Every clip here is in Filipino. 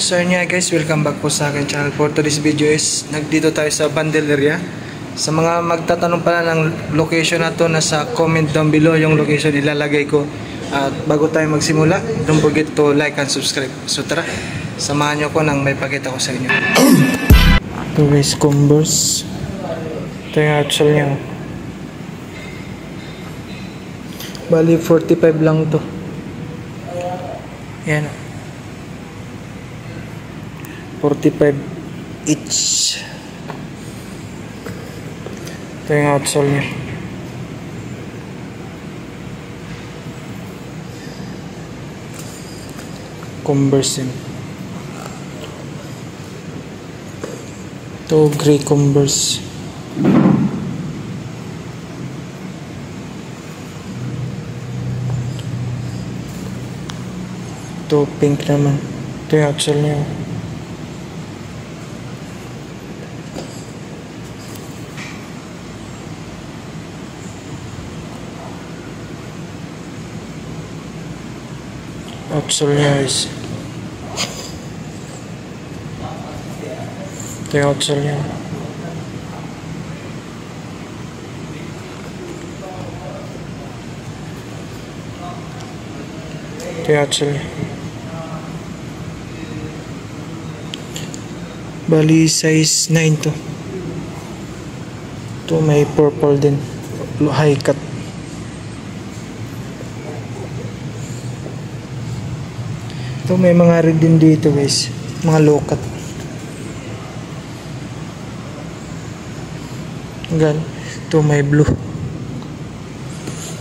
So yun nga guys, welcome back po sa akin channel. For today's video is nagdito tayo sa bundle area. Sa mga magtatanong pala ng location na to, nasa comment down below yung location ilalagay ko. At bago tayo magsimula, don't forget to like and subscribe. So tara, samahan nyo ko nang may pakita ko sa inyo. Ito guys, Converse. Ito yung actual nyo. Bali 45 lang to. Yan, 45 each. Ito yung outsole niya. Converse yun. Ito gray Converse. Ito pink naman. Ito yung outsole niya. Outsole niya is ito yung outsole niya. Ito yung outsole niya. Bali size 9 to. Ito may purple din, high cut. Ito may mga red din dito guys, mga low cut. Gan, ito may blue.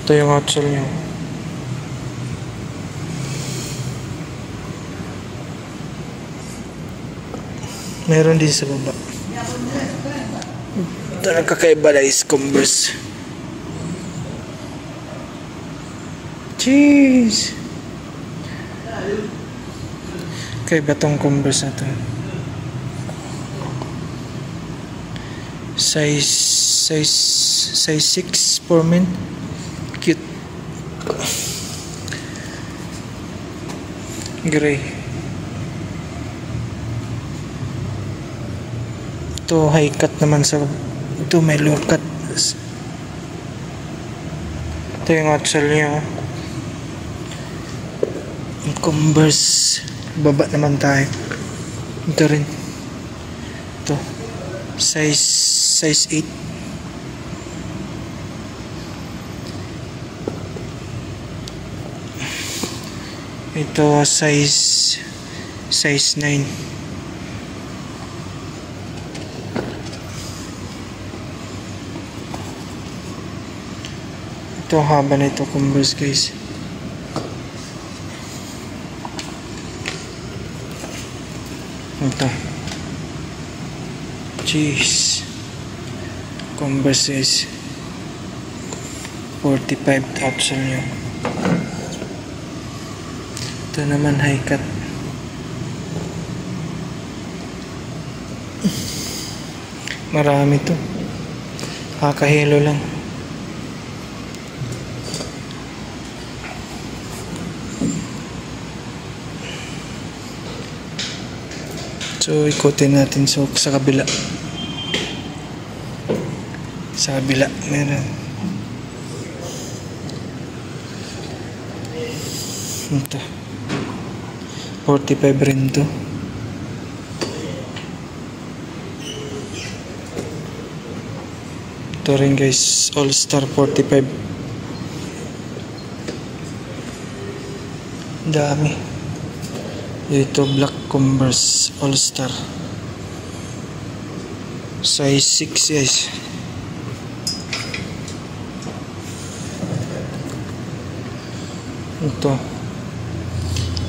Ito yung outsole niya. Meron din sa baba. Ito nagkakaiba na is Converse. Jeez, kaiba tong Converse na to. Size 6 for men. Cute. Gray. Ito high cut naman sa, ito may low cut. Ito yung outsole niya. Converse. Baba naman tayo. Ito rin. Ito size 8. Ito size 9. Ito haba na ito Converse guys. Ito jeez, Converse is 45 outsole niya. Ito naman high cut. Marami to, kakahilo lang. So ikutin natin sa kabila. Sa kabila meron. Ito 45 rin to. Ito rin guys, All Star 45. Dami. Ito black Converse All Star size 6 guys. Ito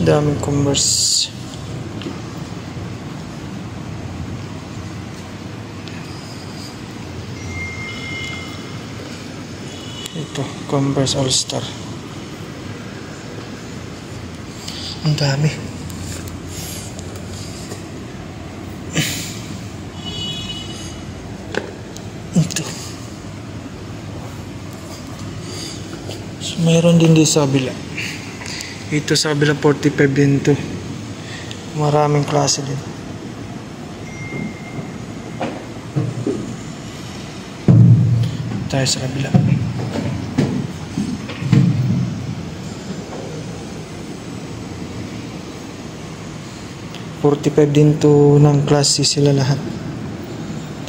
daming Converse. Ito Converse All Star. Ang dami. Ito. So, mayroon din sa kabila. Ito sa kabila 45 din to. Maraming klase din. Tayo sa kabila. $45 din to ng klase sila lahat.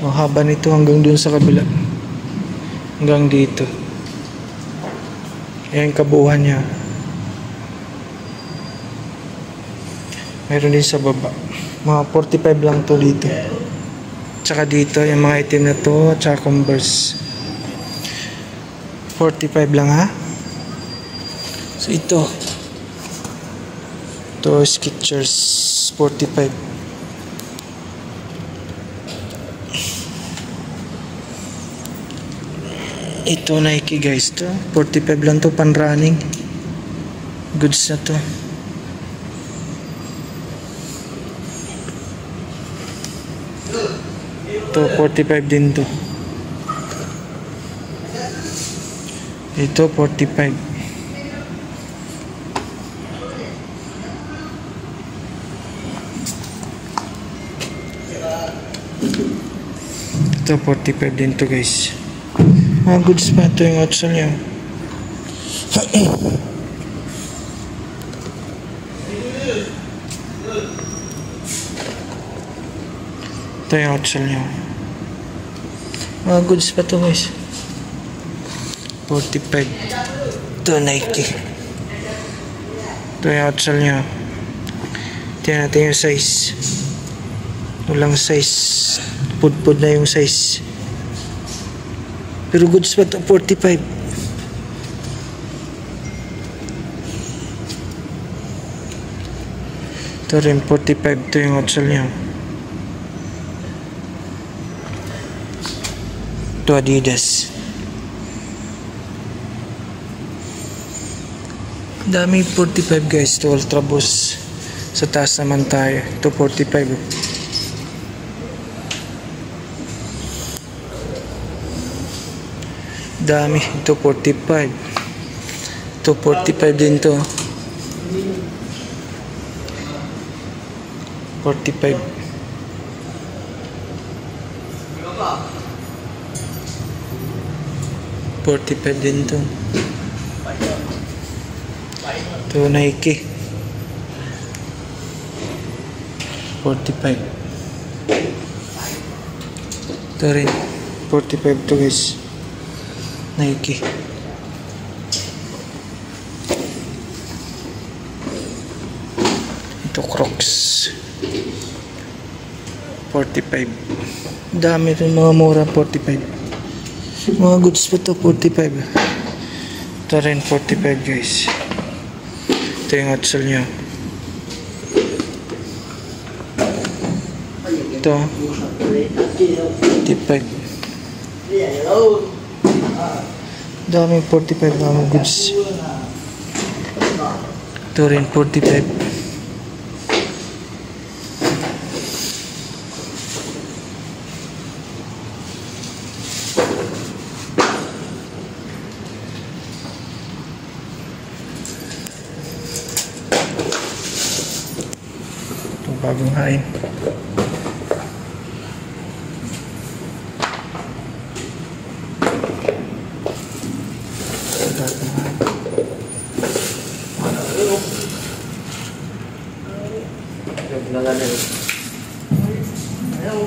Ang haba nito hanggang dun sa kabila. Hanggang dito. Ayan kabuuan niya. Mayroon din sa baba. Mga 45 lang to dito. Tsaka dito, yung mga item na to, tsaka Converse. 45 lang ha. So ito. Ito Skechers 45. Ito Nike guys to. 45 lang to, pan running. Goods na to. Ito 45 din to. Ito 45. Ito 45 din to guys. Goods pa ito yung outsole niya. Ito yung outsole niya. Goods pa to guys. 45. Ito Nike. Ito yung outsole niya. Tingnan natin yung size. Walang size. Pudpud na yung size. Pero goods pa to, 45. Ito rin 45. Ito yung outsole niya. Ito Adidas. Dami 45 guys. Ito Ultra Boost. Sa taas naman tayo. Ito 45. Dami. Ito 45. Ito 45 din to. 45. Din to. Ito Nike. 45. Ito rin. 45 to guys. Nike. Ito Crocs. 45. Dami rin mga mura 45. Mga goods pa to 45. Ito rin 45 guys. Ito yung outsole niya. Ito 45. Daming 45 mga goods. Ito rin 45. Itong bagong hain. Ayaw,